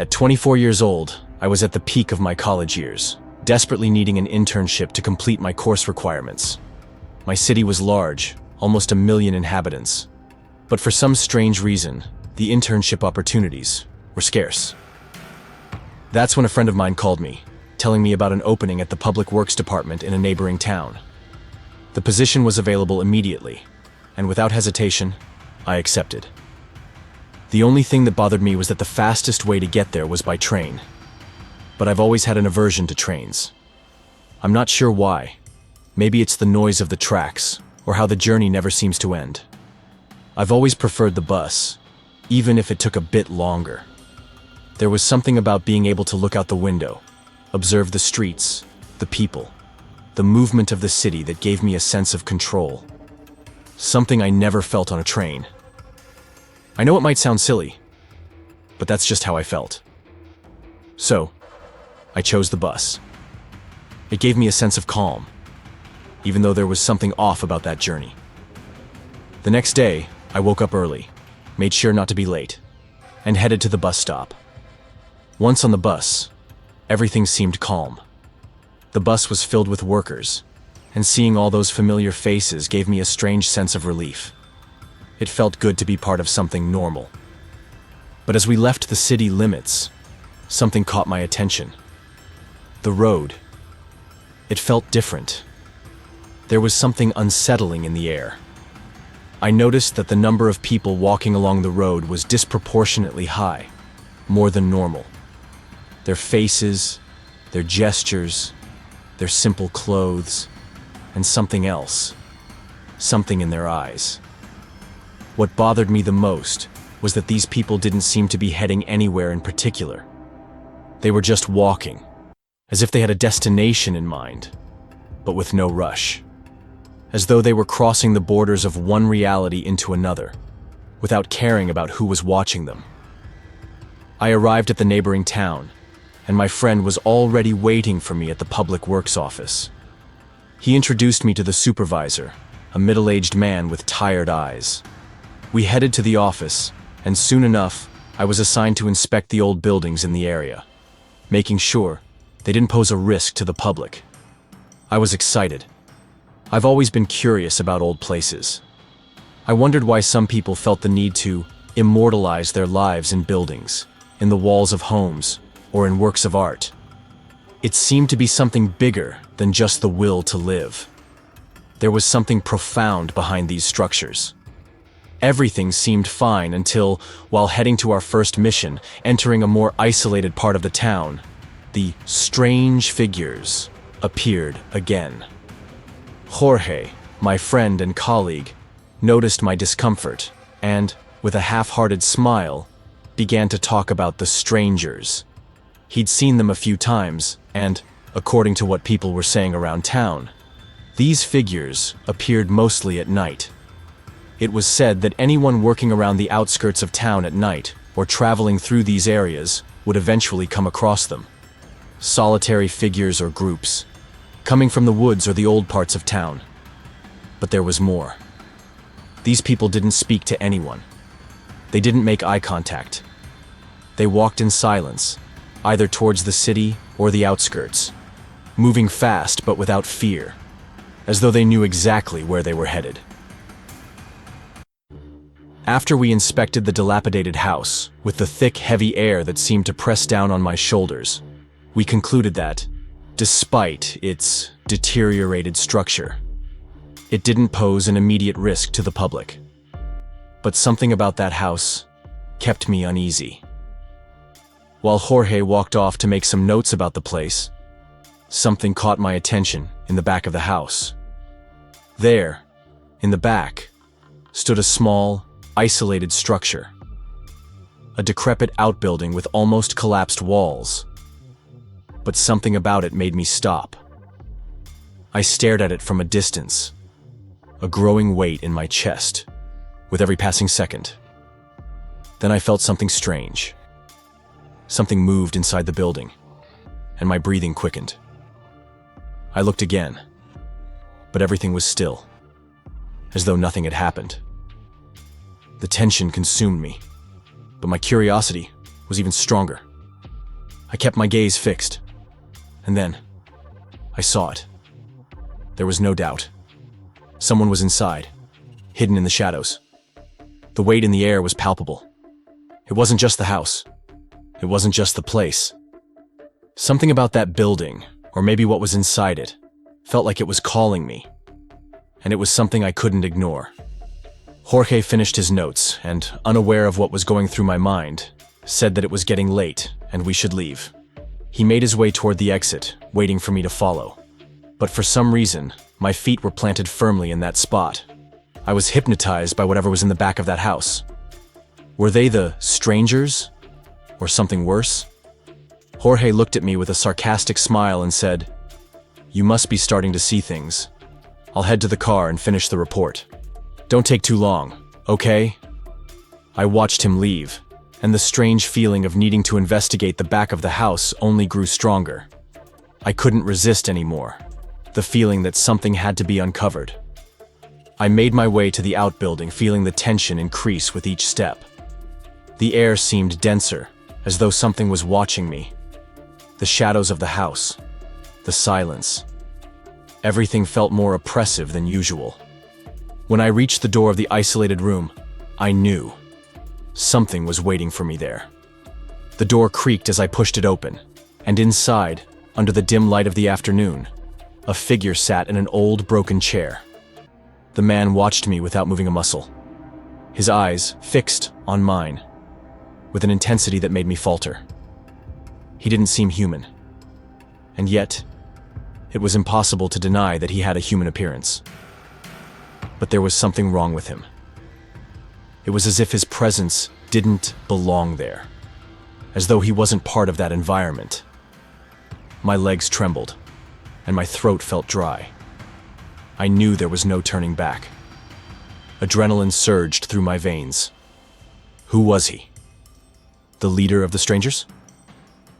At 24 years old, I was at the peak of my college years, desperately needing an internship to complete my course requirements. My city was large, almost 1 million inhabitants. But for some strange reason, the internship opportunities were scarce. That's when a friend of mine called me, telling me about an opening at the Public Works Department in a neighboring town. The position was available immediately, and without hesitation, I accepted. The only thing that bothered me was that the fastest way to get there was by train. But I've always had an aversion to trains. I'm not sure why. Maybe it's the noise of the tracks, or how the journey never seems to end. I've always preferred the bus, even if it took a bit longer. There was something about being able to look out the window, observe the streets, the people, the movement of the city that gave me a sense of control. Something I never felt on a train. I know it might sound silly, but that's just how I felt. So, I chose the bus. It gave me a sense of calm, even though there was something off about that journey. The next day, I woke up early, made sure not to be late, and headed to the bus stop. Once on the bus, everything seemed calm. The bus was filled with workers, and seeing all those familiar faces gave me a strange sense of relief. It felt good to be part of something normal. But as we left the city limits, something caught my attention. The road. It felt different. There was something unsettling in the air. I noticed that the number of people walking along the road was disproportionately high, more than normal. Their faces, their gestures, their simple clothes, and something else. Something in their eyes. What bothered me the most was that these people didn't seem to be heading anywhere in particular. They were just walking, as if they had a destination in mind, but with no rush. As though they were crossing the borders of one reality into another, without caring about who was watching them. I arrived at the neighboring town, and my friend was already waiting for me at the Public Works office. He introduced me to the supervisor, a middle-aged man with tired eyes. We headed to the office, and soon enough, I was assigned to inspect the old buildings in the area, making sure they didn't pose a risk to the public. I was excited. I've always been curious about old places. I wondered why some people felt the need to immortalize their lives in buildings, in the walls of homes, or in works of art. It seemed to be something bigger than just the will to live. There was something profound behind these structures. Everything seemed fine until, while heading to our first mission, entering a more isolated part of the town, the strange figures appeared again. Jorge, my friend and colleague, noticed my discomfort and, with a half-hearted smile, began to talk about the strangers. He'd seen them a few times, and, according to what people were saying around town, these figures appeared mostly at night. It was said that anyone working around the outskirts of town at night or traveling through these areas would eventually come across them. Solitary figures or groups, coming from the woods or the old parts of town. But there was more. These people didn't speak to anyone. They didn't make eye contact. They walked in silence, either towards the city or the outskirts, moving fast but without fear, as though they knew exactly where they were headed. After we inspected the dilapidated house, with the thick, heavy air that seemed to press down on my shoulders, we concluded that, despite its deteriorated structure, it didn't pose an immediate risk to the public. But something about that house kept me uneasy. While Jorge walked off to make some notes about the place, something caught my attention in the back of the house. There, in the back, stood a small, isolated structure. A decrepit outbuilding with almost collapsed walls. But something about it made me stop. I stared at it from a distance, a growing weight in my chest, with every passing second. Then I felt something strange. Something moved inside the building, and my breathing quickened. I looked again, but everything was still, as though nothing had happened. The tension consumed me, but my curiosity was even stronger. I kept my gaze fixed. And then, I saw it. There was no doubt. Someone was inside, hidden in the shadows. The weight in the air was palpable. It wasn't just the house. It wasn't just the place. Something about that building, or maybe what was inside it, felt like it was calling me. And it was something I couldn't ignore. Jorge finished his notes and, unaware of what was going through my mind, said that it was getting late and we should leave. He made his way toward the exit, waiting for me to follow. But for some reason, my feet were planted firmly in that spot. I was hypnotized by whatever was in the back of that house. Were they the strangers? Or something worse? Jorge looked at me with a sarcastic smile and said, "You must be starting to see things. I'll head to the car and finish the report. Don't take too long, okay?" I watched him leave, and the strange feeling of needing to investigate the back of the house only grew stronger. I couldn't resist anymore, the feeling that something had to be uncovered. I made my way to the outbuilding, feeling the tension increase with each step. The air seemed denser, as though something was watching me. The shadows of the house, the silence. Everything felt more oppressive than usual. When I reached the door of the isolated room, I knew something was waiting for me there. The door creaked as I pushed it open, and inside, under the dim light of the afternoon, a figure sat in an old, broken chair. The man watched me without moving a muscle, his eyes fixed on mine, with an intensity that made me falter. He didn't seem human, and yet, it was impossible to deny that he had a human appearance. But there was something wrong with him. It was as if his presence didn't belong there, as though he wasn't part of that environment. My legs trembled, and my throat felt dry. I knew there was no turning back. Adrenaline surged through my veins. Who was he? The leader of the strangers?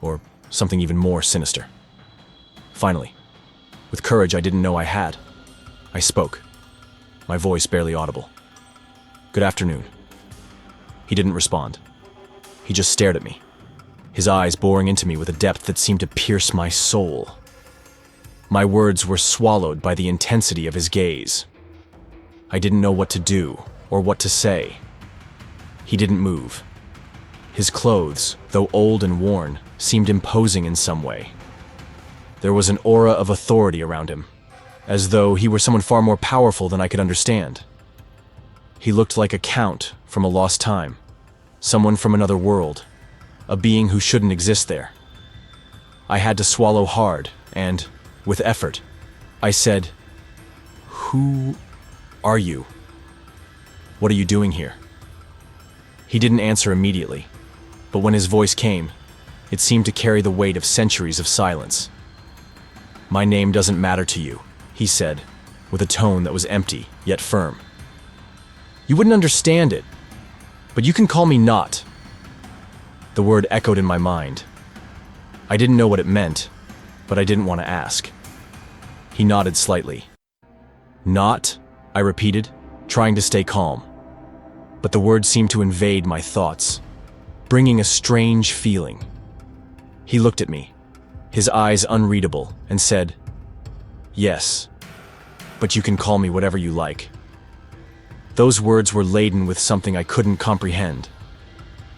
Or something even more sinister? Finally, with courage I didn't know I had, I spoke, my voice barely audible. "Good afternoon." He didn't respond. He just stared at me, his eyes boring into me with a depth that seemed to pierce my soul. My words were swallowed by the intensity of his gaze. I didn't know what to do or what to say. He didn't move. His clothes, though old and worn, seemed imposing in some way. There was an aura of authority around him, as though he were someone far more powerful than I could understand. He looked like a count from a lost time, someone from another world, a being who shouldn't exist there. I had to swallow hard, and, with effort, I said, "Who are you? What are you doing here?" He didn't answer immediately, but when his voice came, it seemed to carry the weight of centuries of silence. "My name doesn't matter to you," he said, with a tone that was empty, yet firm. "You wouldn't understand it, but you can call me Not." The word echoed in my mind. I didn't know what it meant, but I didn't want to ask. He nodded slightly. "Not?" I repeated, trying to stay calm. But the word seemed to invade my thoughts, bringing a strange feeling. He looked at me, his eyes unreadable, and said, "Yes, but you can call me whatever you like." Those words were laden with something I couldn't comprehend,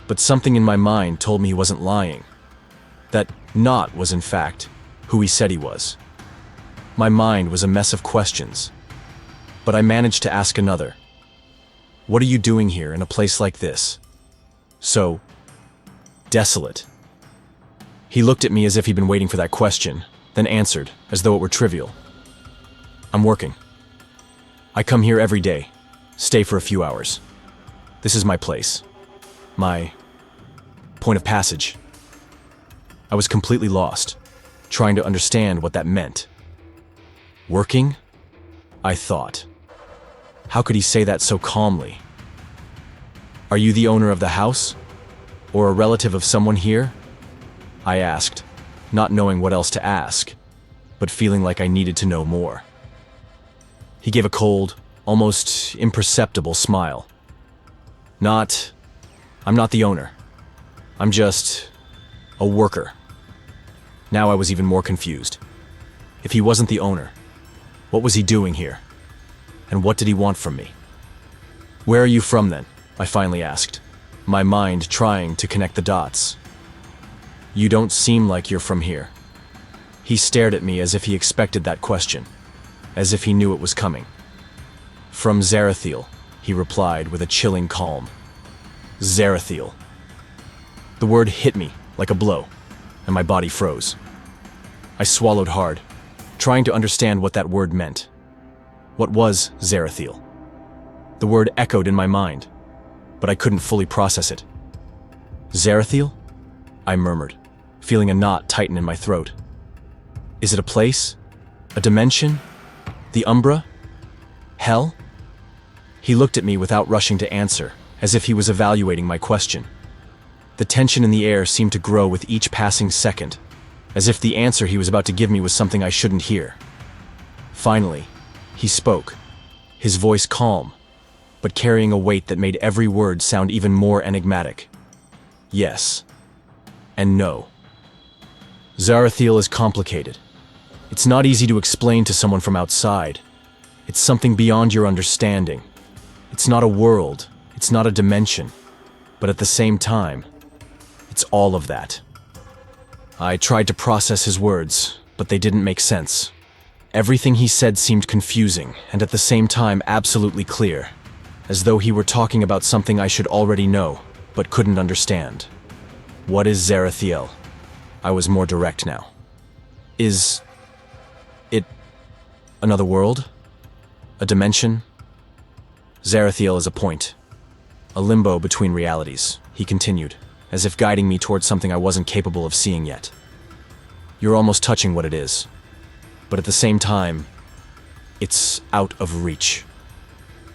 but something in my mind told me he wasn't lying, that Not was in fact who he said he was. My mind was a mess of questions, but I managed to ask another. "What are you doing here in a place like this? So desolate?" He looked at me as if he'd been waiting for that question, then answered, as though it were trivial. "I'm working. I come here every day, stay for a few hours. This is my place, my point of passage." I was completely lost, trying to understand what that meant. Working? I thought. How could he say that so calmly? "Are you the owner of the house? Or a relative of someone here?" I asked, not knowing what else to ask, but feeling like I needed to know more. He gave a cold, almost imperceptible smile. I'm not the owner. I'm just a worker." Now I was even more confused. If he wasn't the owner, what was he doing here? And what did he want from me? "Where are you from then?" I finally asked, my mind trying to connect the dots. "You don't seem like you're from here." He stared at me as if he expected that question, as if he knew it was coming. "From Zarathiel," he replied with a chilling calm. Zarathiel. The word hit me like a blow, and my body froze. I swallowed hard, trying to understand what that word meant. What was Zarathiel? The word echoed in my mind, but I couldn't fully process it. "Zarathiel?" I murmured, feeling a knot tighten in my throat. "Is it a place? A dimension? The Umbra? Hell?" He looked at me without rushing to answer, as if he was evaluating my question. The tension in the air seemed to grow with each passing second, as if the answer he was about to give me was something I shouldn't hear. Finally, he spoke, his voice calm, but carrying a weight that made every word sound even more enigmatic. "Yes. And no. Zarathiel is complicated. It's not easy to explain to someone from outside. It's something beyond your understanding. It's not a world, it's not a dimension, but at the same time, it's all of that." I tried to process his words, but they didn't make sense. Everything he said seemed confusing, and at the same time absolutely clear, as though he were talking about something I should already know, but couldn't understand. "What is Zarathiel?" I was more direct now. "Is it another world? A dimension?" "Zarathiel is a point, a limbo between realities," he continued, as if guiding me towards something I wasn't capable of seeing yet. "You're almost touching what it is, but at the same time, it's out of reach.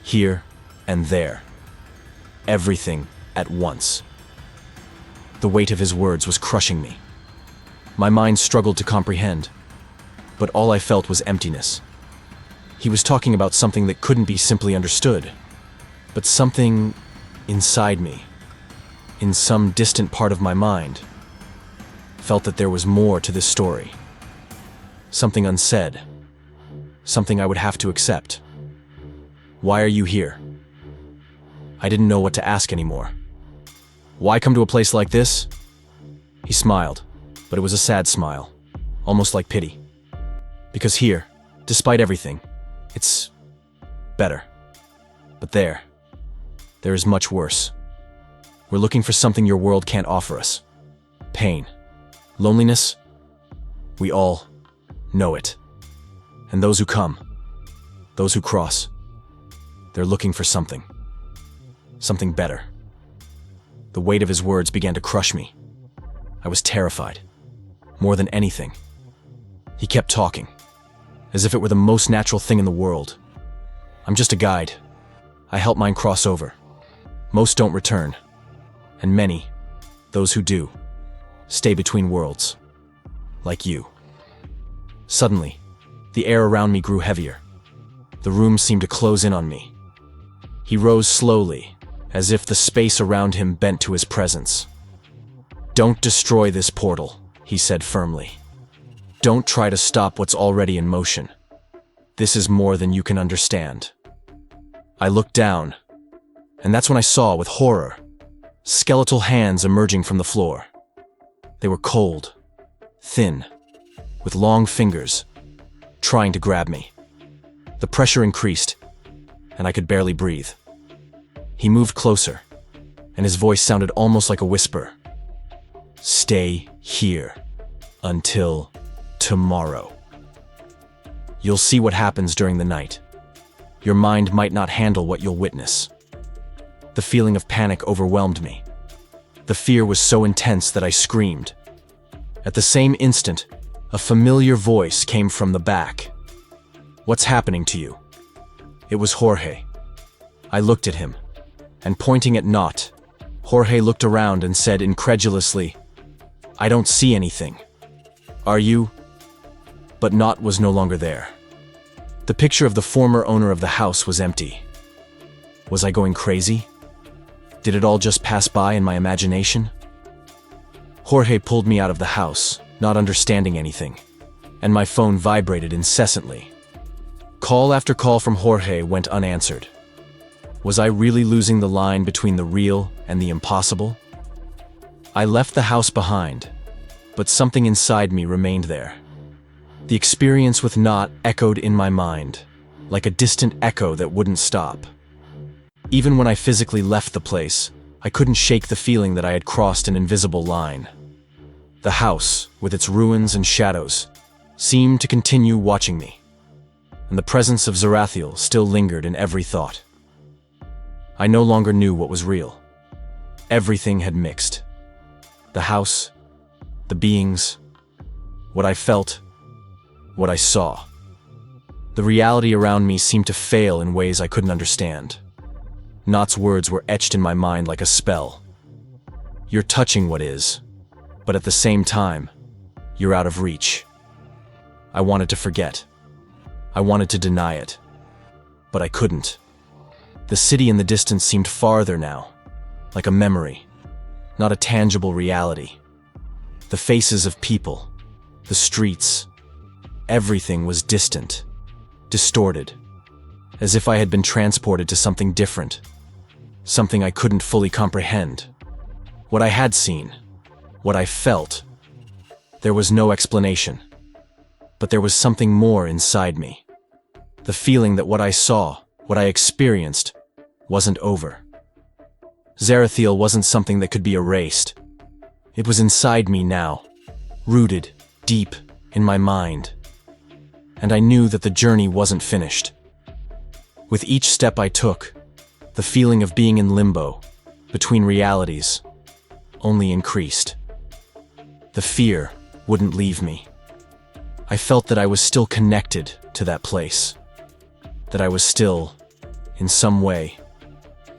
Here and there. Everything at once." The weight of his words was crushing me. My mind struggled to comprehend, but all I felt was emptiness. He was talking about something that couldn't be simply understood, but something inside me, in some distant part of my mind, felt that there was more to this story. Something unsaid, something I would have to accept. "Why are you here?" I didn't know what to ask anymore. "Why come to a place like this?" He smiled, but it was a sad smile, almost like pity. "Because here, despite everything, it's better. But there is much worse. We're looking for something your world can't offer us. Pain, loneliness, we all know it. And those who come, those who cross, they're looking for something better." The weight of his words began to crush me. I was terrified, more than anything. He kept talking, as if it were the most natural thing in the world. "I'm just a guide. I help mine cross over. Most don't return, and many, those who do, stay between worlds, like you." Suddenly, the air around me grew heavier. The room seemed to close in on me. He rose slowly, as if the space around him bent to his presence. "Don't destroy this portal," he said firmly. "Don't try to stop what's already in motion. This is more than you can understand." I looked down, and that's when I saw, with horror, skeletal hands emerging from the floor. They were cold, thin, with long fingers, trying to grab me. The pressure increased, and I could barely breathe. He moved closer, and his voice sounded almost like a whisper. "Stay here until tomorrow. You'll see what happens during the night. Your mind might not handle what you'll witness." The feeling of panic overwhelmed me. The fear was so intense that I screamed. At the same instant, a familiar voice came from the back. "What's happening to you?" It was Jorge. I looked at him, and pointing at Naught, Jorge looked around and said incredulously, "I don't see anything. Are you?" But Naught was no longer there. The picture of the former owner of the house was empty. Was I going crazy? Did it all just pass by in my imagination? Jorge pulled me out of the house, not understanding anything, and my phone vibrated incessantly. Call after call from Jorge went unanswered. Was I really losing the line between the real and the impossible? I left the house behind, but something inside me remained there. The experience with Not echoed in my mind, like a distant echo that wouldn't stop. Even when I physically left the place, I couldn't shake the feeling that I had crossed an invisible line. The house, with its ruins and shadows, seemed to continue watching me, and the presence of Zarathiel still lingered in every thought. I no longer knew what was real. Everything had mixed. The house, the beings, what I felt, what I saw. The reality around me seemed to fail in ways I couldn't understand. Not's words were etched in my mind like a spell. You're touching what is, but at the same time, you're out of reach. I wanted to forget. I wanted to deny it, but I couldn't. The city in the distance seemed farther now, like a memory, not a tangible reality. The faces of people, the streets, everything was distant, distorted, as if I had been transported to something different, something I couldn't fully comprehend. What I had seen, what I felt, there was no explanation, but there was something more inside me. The feeling that what I saw, what I experienced, wasn't over. Zarathiel wasn't something that could be erased. It was inside me now, rooted deep in my mind. And I knew that the journey wasn't finished. With each step I took, the feeling of being in limbo, between realities, only increased. The fear wouldn't leave me. I felt that I was still connected to that place, that I was still, in some way,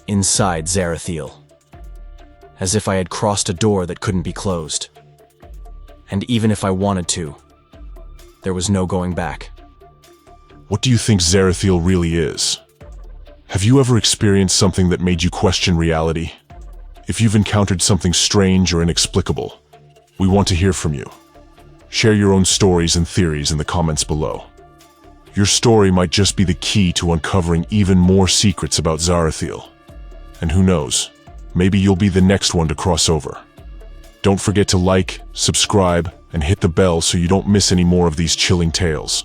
inside Zarathiel, as if I had crossed a door that couldn't be closed. And even if I wanted to, there was no going back. What do you think Zarathiel really is? Have you ever experienced something that made you question reality? If you've encountered something strange or inexplicable, we want to hear from you. Share your own stories and theories in the comments below. Your story might just be the key to uncovering even more secrets about Zarathiel. And who knows, maybe you'll be the next one to cross over. Don't forget to like, subscribe, and hit the bell so you don't miss any more of these chilling tales.